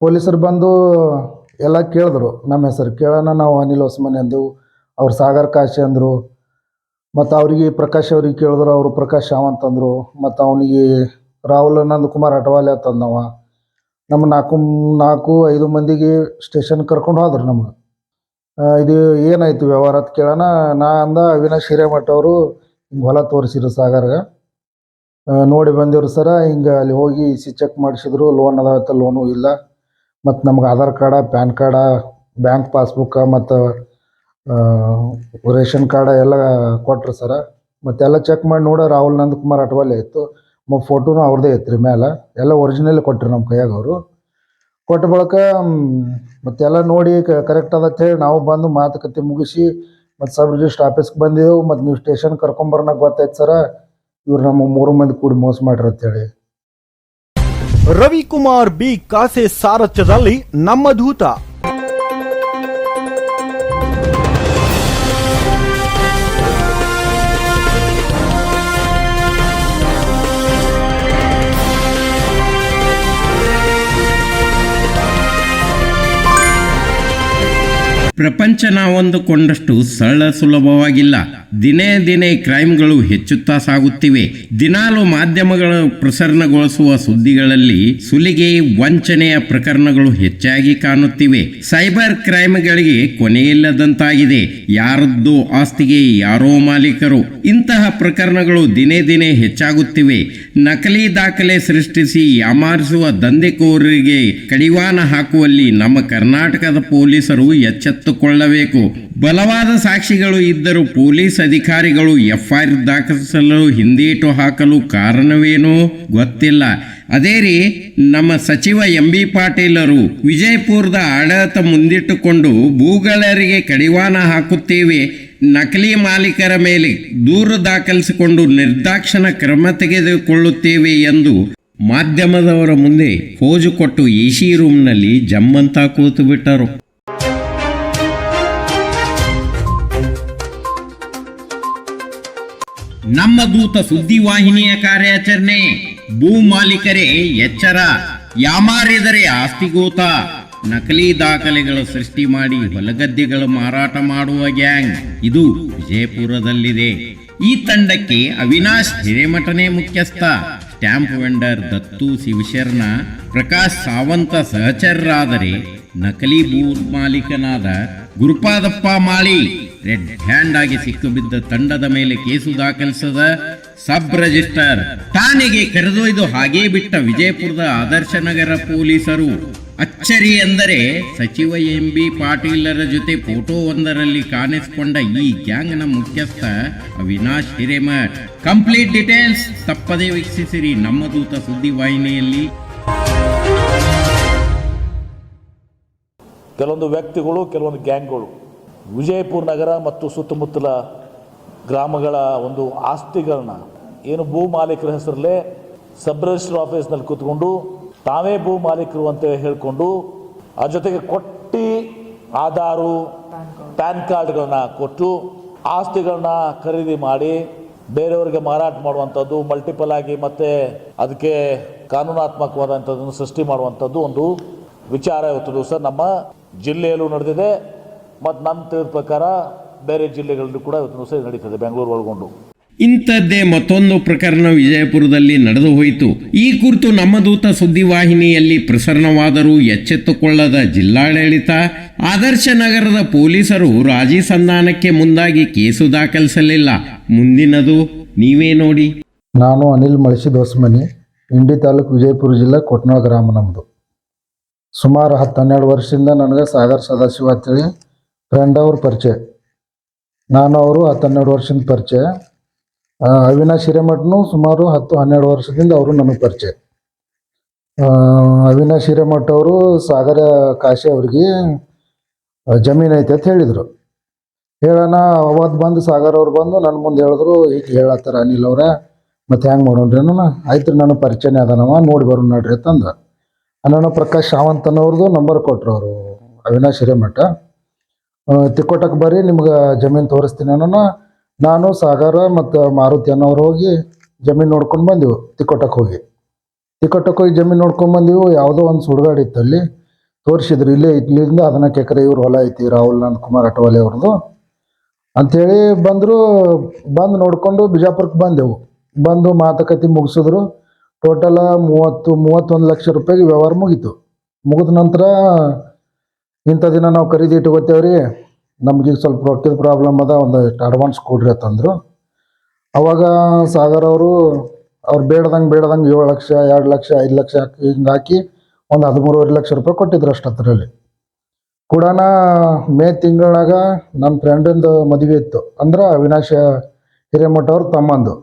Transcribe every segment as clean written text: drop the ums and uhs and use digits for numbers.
ಪೊಲೀಸರು ಬಂದು ಎಲ್ಲ ಕೇಳಿದ್ರು. ನಮ್ಮ ಹೆಸರು ಕೇಳೋಣ, ನಾವು ಅನಿಲ್ ಹೊಸಮನಿ ಅಂದೆವು. ಅವ್ರು ಸಾಗರ್ ಕಾಶಿ ಅಂದರು. ಮತ್ತು ಅವ್ರಿಗೆ ಪ್ರಕಾಶ್ ಅವ್ರಿಗೆ ಕೇಳಿದ್ರು, ಅವರು ಪ್ರಕಾಶ್ ಸಾವಂತ್ ಅಂದರು. ಮತ್ತು ಅವನಿಗೆ ರಾಹುಲ್ ನಂದಕುಮಾರ್ ಅಟವಾಲೆ ಅಂತಂದವ. ನಮ್ಮ 4-5 ಮಂದಿಗೆ ಸ್ಟೇಷನ್ ಕರ್ಕೊಂಡು ಹೋದ್ರು ನಮ್ಗೆ. ಇದು ಏನಾಯಿತು ವ್ಯವಹಾರ ಅಂತ ಕೇಳೋಣ. ನಾ ಅಂದ, ಅವಿನಾಶ್ ಹಿರೇಮಠ ಅವರು ಹಿಂಗೆ ಹೊಲ ತೋರಿಸಿದ್ರು ಸಾಗರ್ಗೆ. ನೋಡಿ ಬಂದಿವ್ರು ಸರ, ಹಿಂಗೆ ಅಲ್ಲಿ ಹೋಗಿ ಚೆಕ್ ಮಾಡಿಸಿದ್ರು. ಲೋನ್ ಅದಾವತ್ತ, ಲೋನು ಇಲ್ಲ. ಮತ್ತು ನಮ್ಗೆ Aadhaar card, PAN card, bank passbook ಮತ್ತು ರೇಷನ್ ಕಾರ್ಡ ಎಲ್ಲ ಕೊಟ್ರು ಸರ. ಮತ್ತೆಲ್ಲ ಚೆಕ್ ಮಾಡಿ ನೋಡ ರಾಹುಲ್ ನಂದಕುಮಾರ್ ಅಟವಾಲೆ ಇತ್ತು. ಫೋಟೋನು ಅವ್ರದ್ದೇ ಇತ್ತು ರೀ ಮೇಲೆ. ಎಲ್ಲ ಒರಿಜಿನಲ್ ಕೊಟ್ಟರು ನಮ್ಮ ಕೈಯಾಗ ಅವರು. ಕೊಟ್ಟ ಬಳಿಕ ಮತ್ತೆಲ್ಲ ನೋಡಿ ಕರೆಕ್ಟ್ ಅದ ಹೇಳಿ ನಾವು ಬಂದು ಮಾತುಕತೆ ಮುಗಿಸಿ ಮತ್ತು ಸಬ್ ರಿಜಿಸ್ಟ್ರ್ ಆಫೀಸ್ಗೆ ಬಂದೆವು. ಮತ್ತು ನೀವು ಸ್ಟೇಷನ್ ಕರ್ಕೊಂಬರೋಣ ಗೊತ್ತಾಯ್ತು ಸರ, ಇವ್ರು ನಮ್ಮ 3 ಮಂದಿ ಕೂಡಿ ಮೋಸ ಮಾಡ್ರಿ ಅಂತೇಳಿ. ರವಿಕುಮಾರ್ ಬಿ ಕಾಸೆ ಸಾರಥ್ಯದಲ್ಲಿ ನಮ್ಮ ದೂತ. ಪ್ರಪಂಚ ನಾವೊಂದುಕೊಂಡಷ್ಟು ಸರಳ ಸುಲಭವಾಗಿಲ್ಲ. ದಿನೇ ದಿನೇ ಕ್ರೈಮ್ಗಳು ಹೆಚ್ಚುತ್ತಾ ಸಾಗುತ್ತಿವೆ. ದಿನಾಲು ಮಾಧ್ಯಮಗಳು ಪ್ರಸರಣಗೊಳಿಸುವ ಸುದ್ದಿಗಳಲ್ಲಿ ಸುಲಿಗೆ, ವಂಚನೆಯ ಪ್ರಕರಣಗಳು ಹೆಚ್ಚಾಗಿ ಕಾಣುತ್ತಿವೆ. ಸೈಬರ್ ಕ್ರೈಮ್ಗಳಿಗೆ ಕೊನೆಯಿಲ್ಲದಂತಾಗಿದೆ. ಯಾರದ್ದೋ ಆಸ್ತಿಗೆ ಯಾರೋ ಮಾಲೀಕರು. ಇಂತಹ ಪ್ರಕರಣಗಳು ದಿನೇ ದಿನೇ ಹೆಚ್ಚಾಗುತ್ತಿವೆ. ನಕಲಿ ದಾಖಲೆ ಸೃಷ್ಟಿಸಿ ಯಾಮಾರಿಸುವ ದಂಧೆಕೋರರಿಗೆ ಕಡಿವಾಣ ಹಾಕುವಲ್ಲಿ ನಮ್ಮ ಕರ್ನಾಟಕದ ಪೊಲೀಸರು ಎಚ್ಚೆತ್ತುಕೊಳ್ಳಬೇಕು. ಬಲವಾದ ಸಾಕ್ಷಿಗಳು ಇದ್ದರೂ ಪೊಲೀಸ್ ಅಧಿಕಾರಿಗಳು ಎಫ್ಐಆರ್ ದಾಖಲಿಸಲು ಹಿಂದೇಟು ಹಾಕಲು ಕಾರಣವೇನೋ ಗೊತ್ತಿಲ್ಲ. ಅದೇ ರೀ ನಮ್ಮ ಸಚಿವ MB ಪಾಟೀಲರು ವಿಜಯಪುರದ ಆಡಳಿತ ಮುಂದಿಟ್ಟುಕೊಂಡು ಭೂಗಳರಿಗೆ ಕಡಿವಾಣ ಹಾಕುತ್ತೇವೆ, ನಕಲಿ ಮಾಲೀಕರ ಮೇಲೆ ದೂರು ದಾಖಲಿಸಿಕೊಂಡು ನಿರ್ದಾಕ್ಷಿಣ ಕ್ರಮ ತೆಗೆದುಕೊಳ್ಳುತ್ತೇವೆ ಎಂದು ಮಾಧ್ಯಮದವರ ಮುಂದೆ ಫೋಜು ಕೊಟ್ಟು AC ರೂಮ್ನಲ್ಲಿ ಜಮ್ಮಂತ ಕೂತು ಬಿಟ್ಟರು. ನಮ್ಮ ದೂತ ಸುದ್ದಿವಾಹಿನಿಯ ಕಾರ್ಯಾಚರಣೆ. ಭೂ ಮಾಲೀಕರೇ ಎಚ್ಚರ, ಯಾಮಾರಿದರೆ ಆಸ್ತಿಗೋತ. ನಕಲಿ ದಾಖಲೆಗಳು ಸೃಷ್ಟಿ ಮಾಡಿ ಹೊಲಗದ್ದೆಗಳು ಮಾರಾಟ ಮಾಡುವ ಗ್ಯಾಂಗ್ ಇದು ವಿಜಯಪುರದಲ್ಲಿದೆ. ಈ ತಂಡಕ್ಕೆ ಅವಿನಾಶ್ ಹಿರೇಮಠನೇ ಮುಖ್ಯಸ್ಥ. ಸ್ಟ್ಯಾಂಪ್ ವೆಂಡರ್ ದತ್ತು ಶಿವಶರ್ಣ, ಪ್ರಕಾಶ್ ಸಾವಂತ ಸಹಚರರಾದರೆ ನಕಲಿ ಭೂ ಮಾಲೀಕನಾದ ಗುರುಪಾದಪ್ಪ ಮಾಳಿ ರೆಡ್ ಹ್ಯಾಂಡ್ ಆಗಿ ಸಿಕ್ಕಿಬಿದ್ದ ತಂಡದ ಮೇಲೆ ಕೇಸು ದಾಖಲಿಸದ ಸಬ್ ರಿಜಿಸ್ಟರ್ ಠಾಣೆಗೆ ಕರೆದೊಯ್ದು ಹಾಗೇ ಬಿಟ್ಟ ವಿಜಯಪುರದ ಆದರ್ಶ ನಗರ ಪೊಲೀಸರು. ಅಚ್ಚರಿ ಎಂದರೆ ಸಚಿವ MB ಪಾಟೀಲರ ಜೊತೆ ಫೋಟೋ ಒಂದರಲ್ಲಿ ಕಾಣಿಸಿಕೊಂಡ ಈ ಗ್ಯಾಂಗ್ನ ಮುಖ್ಯಸ್ಥ ಅವಿನಾಶ್ ಹಿರೇಮಠ್. ಕಂಪ್ಲೀಟ್ ಡೀಟೇಲ್ಸ್ ತಪ್ಪದೇ ವೀಕ್ಷಿಸಿರಿ ನಮ್ಮ ದೂತ ಸುದ್ದಿವಾಹಿನಿಯಲ್ಲಿ. ಕೆಲವೊಂದು ವ್ಯಕ್ತಿಗಳು, ಕೆಲವೊಂದು ಗ್ಯಾಂಗ್ಗಳು ವಿಜಯಪುರ ನಗರ ಮತ್ತು ಸುತ್ತಮುತ್ತಲ ಗ್ರಾಮಗಳ ಒಂದು ಆಸ್ತಿಗಳನ್ನ ಏನು ಭೂ ಮಾಲೀಕರ ಹೆಸರಲ್ಲೇ ಸಬ್ ರಿಜಿಸ್ಟರ್ ಆಫೀಸ್ನಲ್ಲಿ ಕೂತ್ಕೊಂಡು ತಾವೇ ಭೂ ಮಾಲೀಕರು ಅಂತ ಹೇಳಿಕೊಂಡು ಆ ಜೊತೆಗೆ ಕೊಟ್ಟು ಆಧಾರು, ಪ್ಯಾನ್ ಕಾರ್ಡ್ಗಳನ್ನ ಕೊಟ್ಟು ಆಸ್ತಿಗಳನ್ನ ಖರೀದಿ ಮಾಡಿ ಬೇರೆಯವರಿಗೆ ಮಾರಾಟ ಮಾಡುವಂಥದ್ದು, ಮಲ್ಟಿಪಲ್ ಆಗಿ ಮತ್ತೆ ಅದಕ್ಕೆ ಕಾನೂನಾತ್ಮಕವಾದಂಥದ್ದನ್ನು ಸೃಷ್ಟಿ ಮಾಡುವಂಥದ್ದು ಒಂದು ವಿಚಾರ ಇವತ್ತು ದಿವಸ ನಮ್ಮ ಜಿಲ್ಲೆಯಲ್ಲೂ ನಡೆದಿದೆ. ಮತ್ತು ನನ್ನ ತಿಳಿದ ಪ್ರಕಾರ ಬೇರೆ ಜಿಲ್ಲೆಗಳಲ್ಲೂ ಕೂಡ ಇವತ್ತು ದಿವಸ ನಡೀತದೆ, ಬೆಂಗಳೂರು ಒಳಗೊಂಡು. ಇಂಥದ್ದೇ ಮತ್ತೊಂದು ಪ್ರಕರಣ ವಿಜಯಪುರದಲ್ಲಿ ನಡೆದು ಹೋಯಿತು. ಈ ಕುರಿತು ನಮ್ಮ ದೂತ ಸುದ್ದಿವಾಹಿನಿಯಲ್ಲಿ ಪ್ರಸರಣವಾದರೂ ಎಚ್ಚೆತ್ತುಕೊಳ್ಳದ ಜಿಲ್ಲಾಡಳಿತ, ಆದರ್ಶ ನಗರದ ಪೊಲೀಸರು ರಾಜಿ ಸಂಧಾನಕ್ಕೆ ಮುಂದಾಗಿ ಕೇಸು ದಾಖಲಿಸಲಿಲ್ಲ. ಮುಂದಿನದು ನೀವೇ ನೋಡಿ. ನಾನು ಅನಿಲ್ ಮಳಸಿ ಹೊಸಮನಿ, ಇಂಡಿ ತಾಲೂಕು, ವಿಜಯಪುರ ಜಿಲ್ಲಾ, ಕೊಟ್ನಾಳ ಗ್ರಾಮ ನಮ್ಮದು. ಸುಮಾರು 10-12 ವರ್ಷದಿಂದ ನನಗೆ ಸಾಗರ್ ಸದಾಶಿವ ಅಂತೇಳಿ ಫ್ರೆಂಡ್ ಅವ್ರ ಪರಿಚಯ. ನಾನು ಅವರು 10-12 ವರ್ಷದ ಪರಿಚಯ. ಅವಿನಾಶ್ ಹಿರೇಮಠನು ಸುಮಾರು 10-12 ವರ್ಷದಿಂದ ಅವರು ನನಗೆ ಪರಿಚಯ. ಅವಿನಾಶ್ ಹಿರೇಮಠ ಅವರು ಸಾಗರ ಕಾಶಿ ಅವ್ರಿಗೆ ಜಮೀನು ಐತೆ ಅಂತ ಹೇಳಿದರು. ಹೇಳೋಣ ಅವತ್ತು ಬಂದು ಸಾಗರ್ ಅವ್ರು ಬಂದು ನನ್ನ ಮುಂದೆ ಹೇಳಿದ್ರು, ಹೀಗೆ ಹೇಳತ್ತಾರ ಅನಿಲ್ ಅವರ, ಮತ್ತು ಹೆಂಗೆ ಮಾಡೋಣ್ರಿ ನಾನು. ಆಯ್ತು, ನನ್ನ ಪರಿಚಯನೇ ಅದನವ, ನೋಡಿ ಬರೋಣ ನೋಡ್ರಿ ಅಂತಂದ. ನಾನು ಪ್ರಕಾಶ್ ಸಾವಂತನವ್ರದ್ದು ನಂಬರ್ ಕೊಟ್ಟರು ಅವರು, ಅವಿನಾಶ್ ಹಿರೇಮಠ. ತಿಕ್ಕೋಟಕ್ಕೆ ಬರ್ರಿ, ನಿಮ್ಗೆ ಜಮೀನು ತೋರಿಸ್ತೀನಿ ಅನ್ನೋಣ. ನಾನು ಸಾಗರ ಮತ್ತು ಮಾರುತಿ ಅನ್ನೋರು ಹೋಗಿ ಜಮೀನು ನೋಡ್ಕೊಂಡು ಬಂದೆವು. ತಿಕ್ಕೋಟಕ್ಕೆ ಹೋಗಿ ಜಮೀನು ನೋಡ್ಕೊಂಡು ಬಂದೆವು. ಯಾವುದೋ ಒಂದು ಸುಡುಗಾಡು ಇತ್ತು ಅಲ್ಲಿ. ತೋರಿಸಿದ್ರು, ಇಲ್ಲೇ ಇಲ್ಲಿಂದ 14 ಎಕರೆ ಇವ್ರ ಹೊಲ ಐತಿ ರಾಹುಲ್ ನಂದಕುಮಾರ್ ಅಟವಾಲೆ ಅವ್ರದ್ದು ಅಂಥೇಳಿ ಬಂದರು. ಬಂದು ನೋಡಿಕೊಂಡು ಬಿಜಾಪುರಕ್ಕೆ ಬಂದೆವು. ಬಂದು ಮಾತುಕತೆ ಮುಗಿಸಿದ್ರು. ಟೋಟಲ 31 ಲಕ್ಷ ರೂಪಾಯಿಗೆ ವ್ಯವಹಾರ ಮುಗೀತು. ಮುಗಿದ ನಂತರ ಇಂಥ ದಿನ ನಾವು ಖರೀದಿ ಇಟ್ಕೋತೇವ್ರಿ, ನಮ್ಗೀಗ ಸ್ವಲ್ಪ ರೊಕ್ಕದ ಪ್ರಾಬ್ಲಮ್ ಅದ, ಒಂದಷ್ಟು ಅಡ್ವಾನ್ಸ್ ಕೊಡ್ರಿ ಅಂತಂದರು. ಅವಾಗ ಸಾಗರ್ ಅವರು ಅವ್ರು ಬೇಡ್ದಂಗೆ 7 ಲಕ್ಷ 2 ಲಕ್ಷ 5 ಲಕ್ಷ ಹಿಂಗೆ ಹಾಕಿ ಒಂದು 13.5 ಲಕ್ಷ ರೂಪಾಯಿ ಕೊಟ್ಟಿದ್ರು ಅಷ್ಟೊತ್ತರಲ್ಲಿ ಕೂಡ. ಮೇ ತಿಂಗಳಾಗ ನನ್ನ ಫ್ರೆಂಡಿಂದು ಮದುವೆ ಇತ್ತು, ಅಂದ್ರೆ ಅವಿನಾಶ ಹಿರೇಮಠ ಅವ್ರ ತಮ್ಮಂದು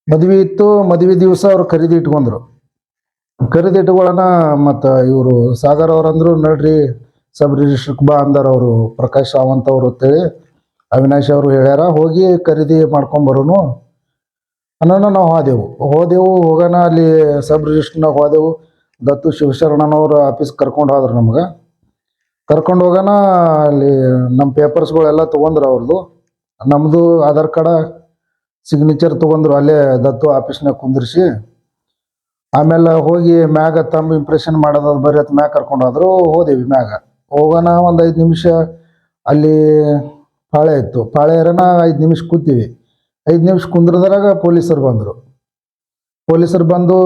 ಮದುವೆ ಇತ್ತು. ಮದುವೆ ದಿವಸ ಅವ್ರು ಖರೀದಿ ಇಟ್ಕೊಂಡ್ರು. ಖರೀದಿ ಇಟ್ಕೊಳ್ಳೋಣ ಮತ್ತು ಇವರು ಸಾಗರ್ ಅವ್ರಂದ್ರು ನೋಡ್ರಿ ಸಬ್ ರಿಜಿಸ್ಟ್ರಿಗೆ ಬಾ ಅಂದರು ಅವರು, ಪ್ರಕಾಶ್ ಸಾವಂತ್ ಅವರು ಅಂತೇಳಿ ಅವಿನಾಶ್ ಅವರು ಹೇಳ್ಯಾರ, ಹೋಗಿ ಖರೀದಿ ಮಾಡ್ಕೊಂಬರೋನು ಅನ್ನೋಣ. ನಾವು ಹೋಗೋಣ ಅಲ್ಲಿ ಸಬ್ ರಿಜಿಸ್ಟ್ರ್ನಾಗ ಹೋದೆವು. ದತ್ತು ಶಿವಶರಣನವ್ರ ಆಫೀಸ್ ಕರ್ಕೊಂಡು ಹೋದ್ರು. ನಮ್ಗೆ ಕರ್ಕೊಂಡು ಹೋಗೋಣ, ಅಲ್ಲಿ ನಮ್ಮ ಪೇಪರ್ಸ್ಗಳೆಲ್ಲ ತೊಗೊಂಡ್ರು ಅವ್ರದ್ದು. ನಮ್ಮದು ಆಧಾರ್ ಕಾರ್ಡ ಸಿಗ್ನೇಚರ್ ತೊಗೊಂಡ್ರು ಅಲ್ಲೇ ದತ್ತು ಆಫೀಸ್ನಾಗ ಕುಂದಿರಿಸಿ. ಆಮೇಲೆ ಹೋಗಿ ಮ್ಯಾಗ ತಮ್ಮ ಇಂಪ್ರೆಷನ್ ಮಾಡೋದು ಬರೀ ಅದು ಮ್ಯಾಗ ಕರ್ಕೊಂಡು ಹೋದ್ರು. ಹೋದೇವಿ ಮ್ಯಾಗ. ಹೋಗೋಣ ಒಂದು 5 ನಿಮಿಷ ಅಲ್ಲಿ ಪಾಳೆ ಇತ್ತು. ಪಾಳೆ ಇರೋಣ 5 ನಿಮಿಷ ಕೂತೀವಿ. 5 ನಿಮಿಷ ಕುಂದ್ರದ್ರಾಗ ಪೊಲೀಸರು ಬಂದರು. ಪೊಲೀಸರು ಬಂದು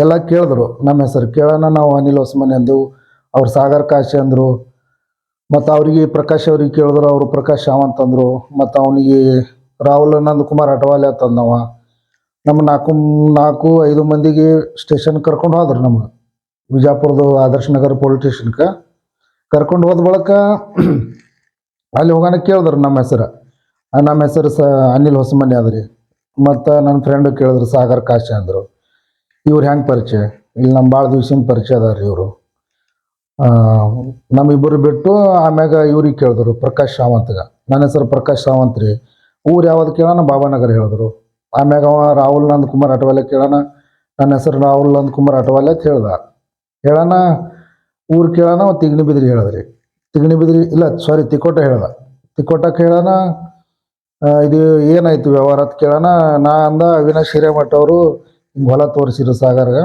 ಎಲ್ಲ ಕೇಳಿದ್ರು, ನಮ್ಮ ಹೆಸರು ಕೇಳೋಣ. ನಾವು ಅನಿಲ್ ಹೊಸಮನಿ ಅಂದೆವು. ಅವ್ರು ಸಾಗರ್ ಕಾಶಿ ಅಂದರು. ಮತ್ತು ಅವ್ರಿಗೆ ಪ್ರಕಾಶ್ ಅವ್ರಿಗೆ ಕೇಳಿದ್ರು, ಅವರು ಪ್ರಕಾಶ್ ಸಾವಂತ್ ಅಂದರು. ಮತ್ತು ಅವನಿಗೆ ರಾಹುಲ್ ನಂದಕುಮಾರ್ ಅಟವಾಲೆ ಅಂತಂದವ. ನಮ್ಮ 4-5 ಮಂದಿಗೆ ಸ್ಟೇಷನ್ ಕರ್ಕೊಂಡು ಹೋದ್ರು. ನಮ್ಗೆ ಬಿಜಾಪುರದು ಆದರ್ಶ ನಗರ ಪೊಲೀಸ್ ಸ್ಟೇಷನ್ಗೆ ಕರ್ಕೊಂಡು ಹೋದ ಬಳಿಕ ಅಲ್ಲಿ ಹೋಗೋಣ ಕೇಳಿದ್ರು ನಮ್ಮ ಹೆಸರು. ನಮ್ಮ ಹೆಸರು ಅನಿಲ್ ಹೊಸಮನಿ ಅದ್ರಿ. ಮತ್ತು ನನ್ನ ಫ್ರೆಂಡು ಕೇಳಿದ್ರು ಸಾಗರ್ ಕಾಶಿ ಅಂದರು. ಇವ್ರು ಹೆಂಗೆ ಪರಿಚಯ? ಇಲ್ಲಿ ನಮ್ಮ ಭಾಳ ದಿವ್ಸಿನ ಪರಿಚಯ ಅದಾರ ರೀ ಇವರು. ನಮ್ಮಿಬ್ಬರು ಬಿಟ್ಟು ಆಮ್ಯಾಗ ಇವ್ರಿಗೆ ಕೇಳಿದ್ರು ಪ್ರಕಾಶ್ ಸಾವಂತ್ಗೆ. ನನ್ನ ಹೆಸರು ಪ್ರಕಾಶ್ ಸಾವಂತ್ ರೀ. ಊರು ಯಾವ್ದು ಕೇಳೋಣ? ಬಾಬಾನಗರ ಹೇಳಿದ್ರು. ಆಮ್ಯಾಗ ಅವ ರಾಹುಲ್ ನಂದಕುಮಾರ್ ಅಟವಾಲೆ ಕೇಳೋಣ. ನನ್ನ ಹೆಸರು ರಾಹುಲ್ ನಂದಕುಮಾರ್ ಅಟವಾಲೆ ಅಂತ ಹೇಳೋಣ. ಊರು ಕೇಳೋಣ, ತಿಗಣಿಬಿದ್ರಿ ಹೇಳಿದ್ರಿ. ತಿಕೋಟ ಹೇಳ್ದ. ತಿಕೋಟಕ್ಕೆ ಹೇಳೋಣ, ಇದು ಏನಾಯ್ತು ವ್ಯವಹಾರ ಅಂತ ಕೇಳೋಣ. ನಾ ಅಂದ ಅವಿನಾಶ್ ಹಿರೇಮಠ ಅವರು ಹಿಂಗೆ ಹೊಲ ತೋರಿಸಿದ್ರು ಸಾಗರ್ಗೆ,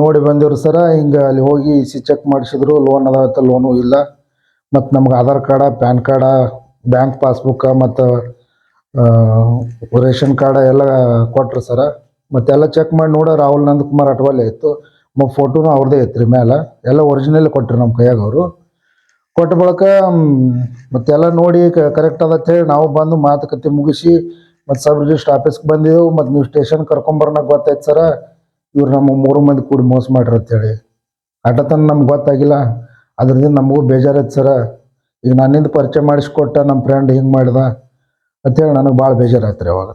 ನೋಡಿ ಬಂದಿವ್ರು ಸರ. ಹಿಂಗೆ ಅಲ್ಲಿ ಹೋಗಿ ಚೆಕ್ ಮಾಡಿಸಿದ್ರು, ಲೋನ್ ಅದಾವತ್ತ, ಲೋನು ಇಲ್ಲ. ಮತ್ತು ನಮ್ಗೆ Aadhaar card, PAN card, bank passbook ಮತ್ತು ರೇಷನ್ ಕಾರ್ಡ ಎಲ್ಲ ಕೊಟ್ರು ಸರ. ಮತ್ತೆಲ್ಲ ಚೆಕ್ ಮಾಡಿ ನೋಡ ರಾಹುಲ್ ನಂದಕುಮಾರ್ ಅಟವಾಲೆ ಇತ್ತು. ಫೋಟೋನು ಅವ್ರದ್ದೇ ಇತ್ತು ರೀ ಮೇಲೆ. ಎಲ್ಲ ಒರಿಜಿನಲ್ ಕೊಟ್ಟರು ನಮ್ಮ ಕೈಯಾಗ ಅವರು. ಕೊಟ್ಟ ಬಳಿಕ ಮತ್ತೆಲ್ಲ ನೋಡಿ ಕರೆಕ್ಟ್ ಅದ ಹೇಳಿ ನಾವು ಬಂದು ಮಾತುಕತೆ ಮುಗಿಸಿ ಮತ್ತು ಸಬ್ ರಿಜಿಸ್ಟ್ರ್ ಆಫೀಸ್ಗೆ ಬಂದಿದ್ದೆವು. ಮತ್ತು ನೀವು ಸ್ಟೇಷನ್ ಕರ್ಕೊಂಬರೋನಾಗ ಗೊತ್ತಾಯ್ತು ಸರ, ಇವ್ರು ನಮ್ಮ 3 ಮಂದಿ ಕೂಡಿ ಮೋಸ ಮಾಡ್ರಿ ಅಂತೇಳಿ. ಆಟತನ ನಮ್ಗೆ ಗೊತ್ತಾಗಿಲ್ಲ. ಅದ್ರದಿಂದ ನಮಗೂ ಬೇಜಾರೈತೆ ಸರ. ಈಗ ನನ್ನಿಂದ ಪರಿಚಯ ಮಾಡಿಸ್ಕೊಟ್ಟ ನಮ್ಮ ಫ್ರೆಂಡ್ ಹಿಂಗೆ ಮಾಡ್ದ ಅಂತೇಳಿ ನನಗೆ ಭಾಳ ಬೇಜಾರಾಯ್ತು ರೀ ಅವಾಗ.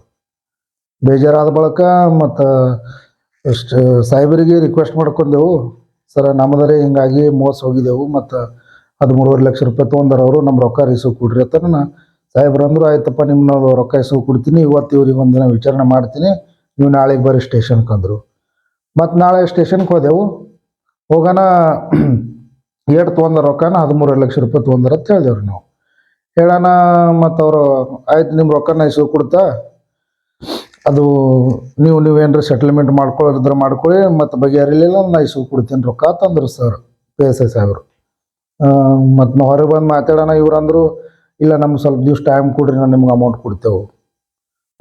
ಬೇಜಾರಾದ ಬಳಿಕ ಮತ್ತು ಅಷ್ಟು ಸಾಹೇಬರಿಗೆ ರಿಕ್ವೆಸ್ಟ್ ಮಾಡ್ಕೊಂಡೆವು, ಸರ ನಮ್ಮದರೆ ಹಿಂಗಾಗಿ ಮೋಸ ಹೋಗಿದ್ದೆವು ಮತ್ತು 13.5 ಲಕ್ಷ ರೂಪಾಯಿ ತೊಗೊಂಡಾರ ಅವರು, ನಮ್ಮ ರೊಕ್ಕ ರಿಸೀವ್ ಕೊಡ್ರಿ ಅಂತ. ಸಾಹೇಬ್ರು ಅಂದರು, ಆಯ್ತಪ್ಪ ನಿಮ್ಮನ್ನ ರೊಕ್ಕ ರಿಸೀವ್ ಕೊಡ್ತೀನಿ, ಇವತ್ತು ಇವ್ರಿಗೆ ಒಂದಿನ ವಿಚಾರಣೆ ಮಾಡ್ತೀನಿ, ನೀವು ನಾಳೆಗೆ ಬರ್ರಿ ಸ್ಟೇಷನ್ಗೆ ಅಂದರು. ಮತ್ತು ನಾಳೆ ಸ್ಟೇಷನ್ಗೆ ಹೋಗೋಣ. ಏಟ್ ತೊಗೊಂಡಾರ ರೊಕ್ಕನ? 13.5 ಲಕ್ಷ ರೂಪಾಯಿ ತೊಗೊಂಡಾರ ಅಂತ ಹೇಳಿದೆವ್ರಿ ನಾವು. ಹೇಳೋಣ, ಮತ್ತು ಅವರು ಆಯ್ತು ನಿಮ್ಮ ರೊಕ್ಕನ ಇಸ್ಕೊ ಕೊಡ್ತಾ, ಅದು ನೀವೇನ್ರಿ ಸೆಟಲ್ಮೆಂಟ್ ಮಾಡ್ಕೊಳ್ಳೋದಿದ್ರೆ ಮಾಡ್ಕೊಳ್ಳಿ, ಮತ್ತು ಬಗೆಹರಿಲಿಲ್ಲ ನಾ ಇಸ್ಕೊ ಕೊಡ್ತೀನಿ ರೊಕ್ಕ ಅಂತಂದ್ರು ಸರ್ PSI ಸಾಹೇಬರು. ಮತ್ತು ನಾವು ಹೊರಗೆ ಬಂದು ಮಾತಾಡೋಣ. ಇವ್ರು ಅಂದರು, ಇಲ್ಲ ನಮ್ಗೆ ಸ್ವಲ್ಪ ದಿವ್ಸ ಟೈಮ್ ಕೊಡ್ರಿ, ನಾನು ನಿಮ್ಗೆ ಅಮೌಂಟ್ ಕೊಡ್ತೇವೆ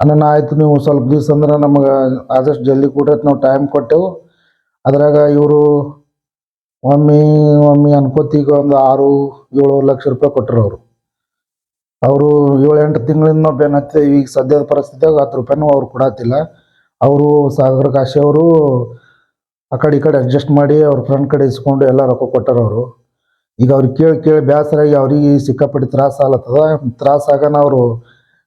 ಅನ್ನೋಣ. ಆಯಿತು, ನೀವು ಸ್ವಲ್ಪ ದಿವ್ಸ ಅಂದ್ರೆ ನಮಗೆ ಆದಷ್ಟು ಜಲ್ದಿ ಕೊಡ್ರಿ ಅಂತ ನಾವು ಟೈಮ್ ಕೊಟ್ಟೆವು. ಅದ್ರಾಗ ಇವರು ಒಮ್ಮೆ ಅನ್ಕೋತೀಗ ಒಂದು 6-7 ಲಕ್ಷ ರೂಪಾಯಿ ಕೊಟ್ಟರು ಅವರು 7-8 ತಿಂಗಳಿಂದ ನಾವು ಬೆನ್ನು ಹತ್ತಿ. ಈಗ ಸದ್ಯದ ಪರಿಸ್ಥಿತಿಯಾಗ 10 ರೂಪಾಯಿನೂ ಅವ್ರು ಕೊಡತ್ತಿಲ್ಲ. ಅವರು ಸಾಗರ್ ಕಾಶಿ ಅವರು ಆ ಕಡೆ ಈ ಕಡೆ ಅಡ್ಜಸ್ಟ್ ಮಾಡಿ ಅವ್ರ ಫ್ರೆಂಡ್ ಕಡೆ ಇಸ್ಕೊಂಡು ಎಲ್ಲ ರೊಕ್ಕ ಕೊಟ್ಟಾರ ಅವರು. ಈಗ ಅವ್ರಿಗೆ ಕೇಳಿ ಬೇಸರಾಗಿ ಅವ್ರಿಗೆ ಸಿಕ್ಕಾಪಟ್ಟಿ ತ್ರಾಸ ಆಗ್ಲತ್ತದ. ತ್ರಾಸಾಗನ ಅವರು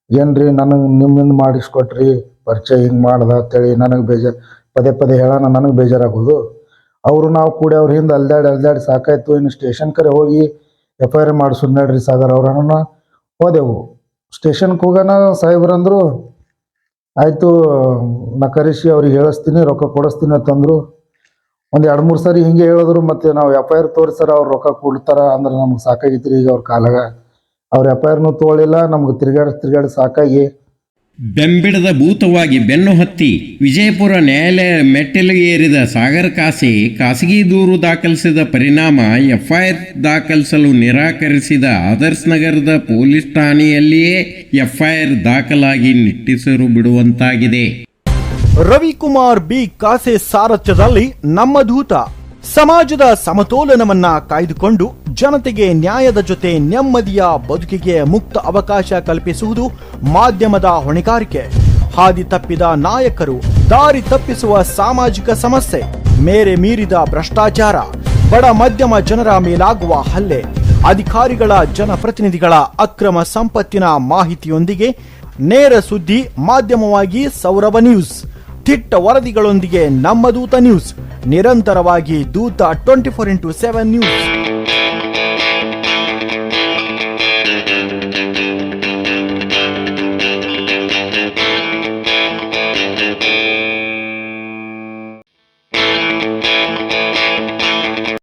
ಏನ್ರಿ ನನಗೆ ನಿಮ್ಮಿಂದ ಮಾಡಿಸ್ಕೊಟ್ರಿ ಪರಿಚಯ ಹಿಂಗೆ ಮಾಡ್ದ ಅಂತೇಳಿ ನನಗೆ ಪದೇ ಹೇಳೋಣ, ನನಗೆ ಬೇಜಾರಾಗೋದು. ಅವರು ನಾವು ಕೂಡಿ ಅವ್ರ ಹಿಂದೆ ಅಲ್ದಾಡಿ ಸಾಕಾಯ್ತು. ಇನ್ನು ಸ್ಟೇಷನ್ ಕರೆ ಹೋಗಿ FIR ಮಾಡಿಸೋದು ನಡ್ರಿ ಸಾಗರ್ ಅವ್ರನ್ನ. ಹೋದೆವು ಸ್ಟೇಷನ್ಗೆ ಹೋಗೋಣ. ಸಾಹೇಬ್ರಂದರು ಆಯಿತು ನಾ ಕರೆಸಿ ಅವ್ರಿಗೆ ಹೇಳಿಸ್ತೀನಿ, ರೊಕ್ಕ ಕೊಡಿಸ್ತೀನಿ ಅಂತಂದರು. ಒಂದು 2-3 ಸರಿ ಹಿಂಗೆ ಹೇಳಿದ್ರು. ಮತ್ತು ನಾವು FIR ತೋರಿಸ್ಯಾರ, ಅವ್ರು ರೊಕ್ಕ ಕೊಡ್ತಾರ ಅಂದ್ರೆ ನಮ್ಗೆ ಸಾಕಾಗಿತ್ತು ರೀ. ಈಗ ಅವ್ರ ಕಾಲಾಗ ಅವ್ರು FIRನೂ ತೊಗೊಳಿಲ್ಲ. ನಮ್ಗೆ ತಿರ್ಗಾಡಿ ಸಾಕಾಗಿ ಬೆಂಬಿಡದ ಭೂತವಾಗಿ ಬೆನ್ನು ಹತ್ತಿ ವಿಜಯಪುರ ನ್ಯಾಯಾಲಯ ಮೆಟ್ಟಿಲಿಗೆ ಏರಿದ ಸಾಗರ್ ಕಾಸೆ ಖಾಸಗಿ ದೂರು ದಾಖಲಿಸಿದ ಪರಿಣಾಮ ಎಫ್ಐಆರ್ ದಾಖಲಿಸಲು ನಿರಾಕರಿಸಿದ ಆದರ್ಶ್ ನಗರದ ಪೊಲೀಸ್ ಠಾಣೆಯಲ್ಲಿಯೇ ಎಫ್ಐಆರ್ ದಾಖಲಾಗಿ ನಿಟ್ಟುಸಿರು ಬಿಡುವಂತಾಗಿದೆ. ರವಿಕುಮಾರ್ ಬಿ ಕಾಸೆ ಸಾರಥ್ಯದಲ್ಲಿ ನಮ್ಮ ದೂತ ಸಮಾಜದ ಸಮತೋಲನವನ್ನ ಕಾಯ್ದುಕೊಂಡು ಜನತೆಗೆ ನ್ಯಾಯದ ಜೊತೆ ನೆಮ್ಮದಿಯ ಬದುಕಿಗೆ ಮುಕ್ತ ಅವಕಾಶ ಕಲ್ಪಿಸುವುದು ಮಾಧ್ಯಮದ ಹೊಣೆಗಾರಿಕೆ. ಹಾದಿ ತಪ್ಪಿದ ನಾಯಕರು, ದಾರಿ ತಪ್ಪಿಸುವ ಸಾಮಾಜಿಕ ಸಮಸ್ಯೆ, ಮೇರೆ ಮೀರಿದ ಭ್ರಷ್ಟಾಚಾರ, ಬಡ ಮಧ್ಯಮ ಜನರ ಮೇಲಾಗುವ ಹಲ್ಲೆ, ಅಧಿಕಾರಿಗಳ ಜನಪ್ರತಿನಿಧಿಗಳ ಅಕ್ರಮ ಸಂಪತ್ತಿನ ಮಾಹಿತಿಯೊಂದಿಗೆ ನೇರ ಸುದ್ದಿ ಮಾಧ್ಯಮವಾಗಿ ಸೌರಭ ನ್ಯೂಸ್. ದಿಟ್ಟ ವರದಿಗಳೊಂದಿಗೆ ನಮ್ಮ ದೂತ ನ್ಯೂಸ್, ನಿರಂತರವಾಗಿ ದೂತ 24x7 ನ್ಯೂಸ್.